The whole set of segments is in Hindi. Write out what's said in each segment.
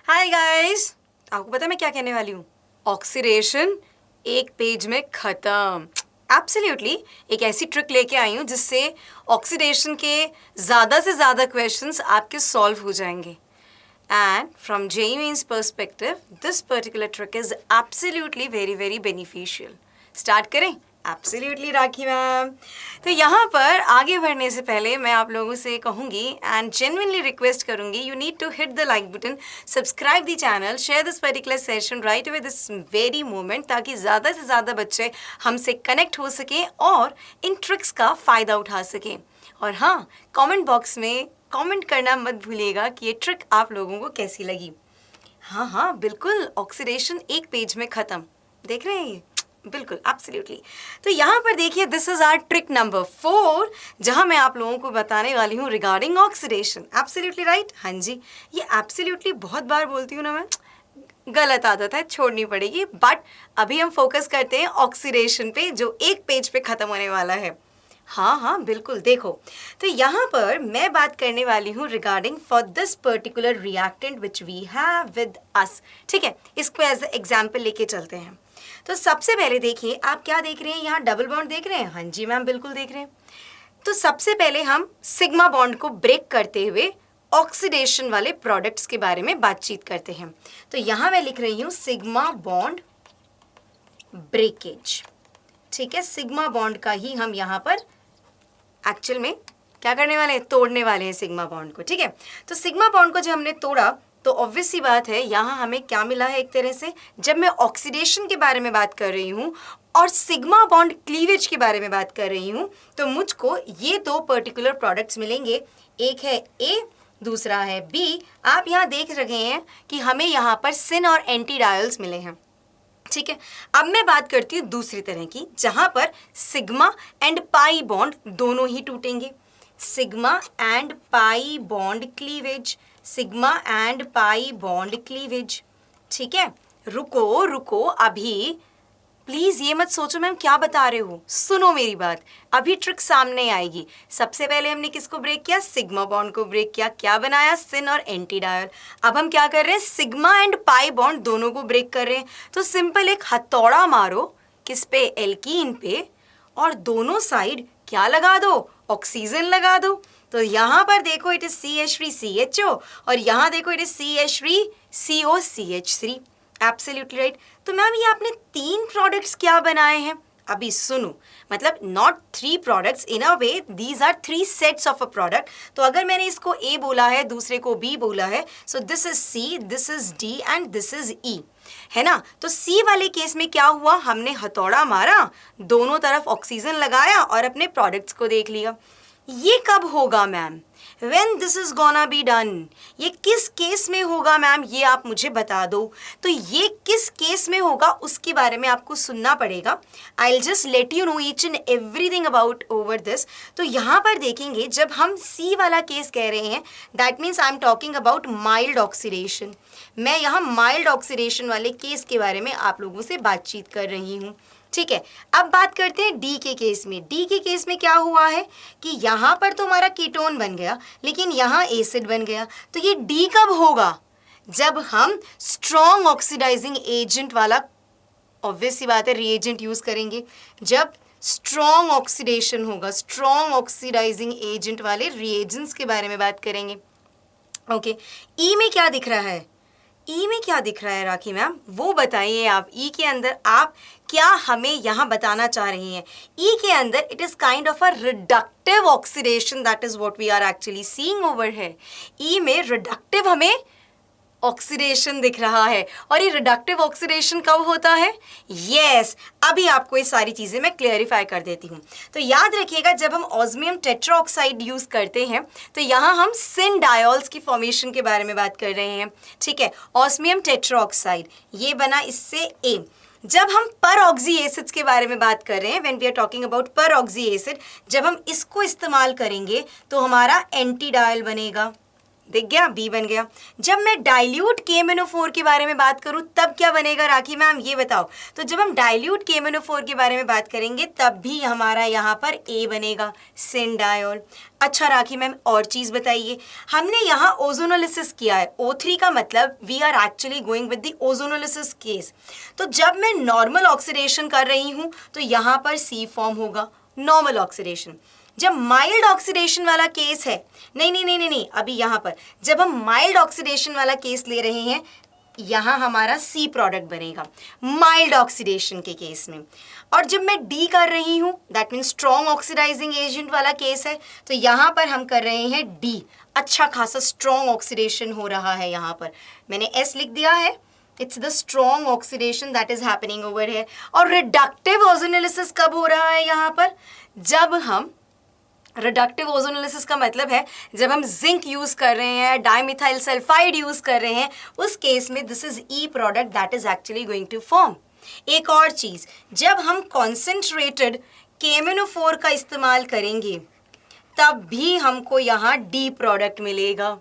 हाय गाइस, आपको पता है मैं क्या कहने वाली हूँ? ऑक्सीडेशन एक पेज में खत्म। एब्सोल्युटली एक ऐसी ट्रिक लेके आई हूँ जिससे ऑक्सीडेशन के ज़्यादा से ज़्यादा क्वेश्चंस आपके सॉल्व हो जाएंगे। And from JEE's perspective, this particular trick is absolutely very beneficial. Start करें? Absolutely राखी मैम। तो यहाँ पर आगे बढ़ने से पहले मैं आप लोगों से कहूँगी एंड genuinely रिक्वेस्ट करूँगी, you need to hit the like button, subscribe the channel, share this particular session right away this very moment ताकि ज़्यादा से ज़्यादा बच्चे हमसे कनेक्ट हो सकें और इन ट्रिक्स का फ़ायदा उठा सकें। और हाँ, कमेंट बॉक्स में कमेंट करना मत भूलिएगा कि ये ट्रिक आप लोगों को कैसी लगी। हाँ बिल्कुल, ऑक्सीडेशन एक पेज में ख़त्म। देख रहे हैं ये? बिल्कुल एब्सोल्युटली। तो यहाँ पर देखिए, this is our trick number 4 जहाँ मैं आप लोगों को बताने वाली हूँ रिगार्डिंग ऑक्सीडेशन। Absolutely right. हाँ जी, ये एब्सोल्युटली बहुत बार बोलती हूँ ना मैं, गलत आदत है, छोड़नी पड़ेगी। बट अभी हम फोकस करते हैं ऑक्सीडेशन पे जो एक पेज पे ख़त्म होने वाला है। हाँ बिल्कुल। देखो, तो यहाँ पर मैं बात करने वाली हूँ regarding for this particular reactant which we have with us. ठीक है, इसको एज एग्जाम्पल लेके चलते हैं। तो सबसे पहले देखिए, आप क्या देख रहे हैं? यहाँ डबल बॉन्ड देख रहे हैं? हाँ जी मैम, बिल्कुल देख रहे हैं। तो सबसे पहले हम सिग्मा बॉन्ड को ब्रेक करते हुए ऑक्सीडेशन वाले प्रोडक्ट्स के बारे में बातचीत करते हैं। तो यहाँ मैं लिख रही हूँ सिग्मा बॉन्ड ब्रेकेज। ठीक है, सिग्मा बॉन्ड का ही हम यहाँ पर एक्चुअल में क्या करने वाले हैं? तोड़ने वाले हैं सिग्मा बॉन्ड को। ठीक है, तो सिग्मा बॉन्ड को जब हमने तोड़ा तो ऑब्वियस सी बात है यहाँ हमें क्या मिला है? एक तरह से जब मैं ऑक्सीडेशन के बारे में बात कर रही हूँ और सिग्मा बॉन्ड क्लीवेज के बारे में बात कर रही हूँ तो मुझको ये दो पर्टिकुलर प्रोडक्ट्स मिलेंगे। एक है ए, दूसरा है बी। आप यहाँ देख रहे हैं कि हमें यहाँ पर सिन और एंटी डायल्स मिले हैं। ठीक है, अब मैं बात करती हूँ दूसरी तरह की, जहां पर सिग्मा एंड पाई बॉन्ड दोनों ही टूटेंगे। Sigma and pi bond cleavage, sigma and pi bond cleavage. ठीक है, रुको अभी प्लीज ये मत सोचो मैम क्या बता रहे हो, सुनो मेरी बात, अभी ट्रिक सामने आएगी। सबसे पहले हमने किसको ब्रेक किया? सिग्मा बॉन्ड को ब्रेक किया। क्या बनाया? सिन और एंटी डायल। अब हम क्या कर रहे हैं? सिग्मा एंड पाई बॉन्ड दोनों को ब्रेक कर रहे हैं। तो सिंपल एक हथौड़ा मारो, किस पे? एल्कीन पे, और दोनों साइड क्या लगा दो? ऑक्सीजन लगा दो। तो यहाँ पर देखो इट इज CH3CHO और यहाँ देखो it is CH3COCH3। Absolutely right. तो मैम ये आपने 3 प्रोडक्ट्स क्या बनाए हैं? अभी सुनो, मतलब not 3 products, in a way these are 3 sets of a product. तो अगर मैंने इसको ए बोला है, दूसरे को बी बोला है, so this is C, this is D and this is E, है ना? तो सी वाले केस में क्या हुआ? हमने हथौड़ा मारा, दोनों तरफ ऑक्सीजन लगाया और अपने प्रोडक्ट्स को देख लिया। ये कब होगा ma'am? When this is gonna be done? ये किस केस में होगा मैम? ये आप मुझे बता दो। तो ये किस केस में होगा उसके बारे में आपको सुनना पड़ेगा। I'll just let you know each and everything about over this। तो यहाँ पर देखेंगे जब हम C वाला केस कह रहे हैं, that means I'm talking about mild oxidation। मैं यहाँ mild oxidation वाले केस के बारे में आप लोगों से बातचीत कर रही हूँ। ठीक है, अब बात करते हैं डी के केस में। डी के केस में क्या हुआ है कि यहाँ पर तो हमारा कीटोन बन गया लेकिन यहाँ एसिड बन गया। तो ये डी कब होगा? जब हम स्ट्रॉन्ग ऑक्सीडाइजिंग एजेंट वाला, ऑब्वियस सी बात है, रिएजेंट यूज करेंगे। जब स्ट्रॉन्ग ऑक्सीडेशन होगा, स्ट्रॉन्ग ऑक्सीडाइजिंग एजेंट वाले रिएजेंट्स के बारे में बात करेंगे। ओके, ई में क्या दिख रहा है? ई में क्या दिख रहा है राखी मैम? वो बताइए आप। ई के अंदर आप क्या हमें यहाँ बताना चाह रही हैं? ई के अंदर it is kind of a reductive oxidation, that is what we are actually seeing over है। ई में रिडक्टिव हमें ऑक्सीडेशन दिख रहा है। और ये रिडक्टिव ऑक्सीडेशन कब होता है? यस, अभी आपको ये सारी चीज़ें मैं क्लियरिफाई कर देती हूँ। तो याद रखिएगा, जब हम ऑस्मियम टेट्राऑक्साइड यूज़ करते हैं तो यहाँ हम सिन डायोल्स की फॉर्मेशन के बारे में बात कर रहे हैं। ठीक है, ऑस्मियम टेट्राऑक्साइड ये बना इससे ए। जब हम पर ऑक्सी एसिड्स के बारे में बात कर रहे हैं, when we are talking about peroxy acid, जब हम इसको इस्तेमाल करेंगे तो हमारा एंटी डायल बनेगा। दिख गया, बी बन गया। जब मैं डाइल्यूट KMnO4 के बारे में बात करूं तब क्या बनेगा राखी मैम, ये बताओ। तो जब हम डाइल्यूट KMnO4 के बारे में बात करेंगे तब भी हमारा यहाँ पर ए बनेगा, सिनडायोल। अच्छा राखी मैम और चीज़ बताइए, हमने यहाँ ओजोनोलिसिस किया है, O3 का मतलब we are actually going with the ozonolysis case. तो जब मैं नॉर्मल ऑक्सीडेशन कर रही हूँ तो यहाँ पर C फॉर्म होगा, नॉर्मल ऑक्सीडेशन। जब माइल्ड ऑक्सीडेशन वाला केस है, नहीं, अभी यहाँ पर जब हम माइल्ड ऑक्सीडेशन वाला केस ले रहे हैं, यहाँ हमारा C प्रोडक्ट बनेगा माइल्ड ऑक्सीडेशन के केस में। और जब मैं D कर रही हूँ, that means strong oxidising agent वाला केस है, तो यहाँ पर हम कर रहे हैं D, अच्छा खासा स्ट्रॉन्ग ऑक्सीडेशन हो रहा है। यहाँ पर मैंने S लिख दिया है, it's the strong oxidation that is happening over है। और रिडक्टिव ओजोनोलिसिस कब हो रहा है यहाँ पर, जब हम रिडक्टिव ओजोनोलिसिस का मतलब है जब हम जिंक यूज कर रहे हैं, डाइमिथाइल सल्फाइड यूज कर रहे हैं, उस केस में this is E product that is actually going to form. एक और चीज, जब हम कॉन्सेंट्रेटेड KMnO4 का इस्तेमाल करेंगे तब भी हमको यहाँ डी प्रोडक्ट मिलेगा।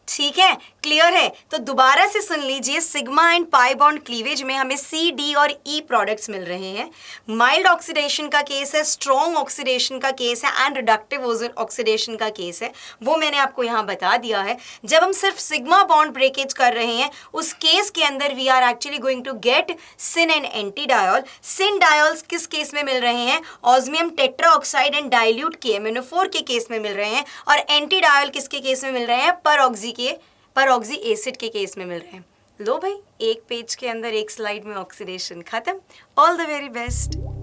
ठीक है, क्लियर है? तो दोबारा से सुन लीजिए, sigma and pi bond cleavage में हमें सी, डी और ई प्रोडक्ट्स मिल रहे हैं। माइल्ड ऑक्सीडेशन का केस है, स्ट्रॉन्ग ऑक्सीडेशन का केस है एंड रिडक्टिव ऑक्सीडेशन का केस है, वो मैंने आपको यहाँ बता दिया है। जब हम सिर्फ सिग्मा बॉन्ड ब्रेकेज कर रहे हैं उस केस के अंदर we are actually going to get syn and anti diol. Syn diols किस केस में मिल रहे हैं, osmium tetroxide and dilute KMnO4 के केस में मिल रहे हैं, और एंटीडायोल किसके केस में मिल रहे हैं, परऑक्सी एसिड के केस में मिल रहे हैं। लो भाई, एक पेज के अंदर एक स्लाइड में ऑक्सीडेशन खत्म। All the very best.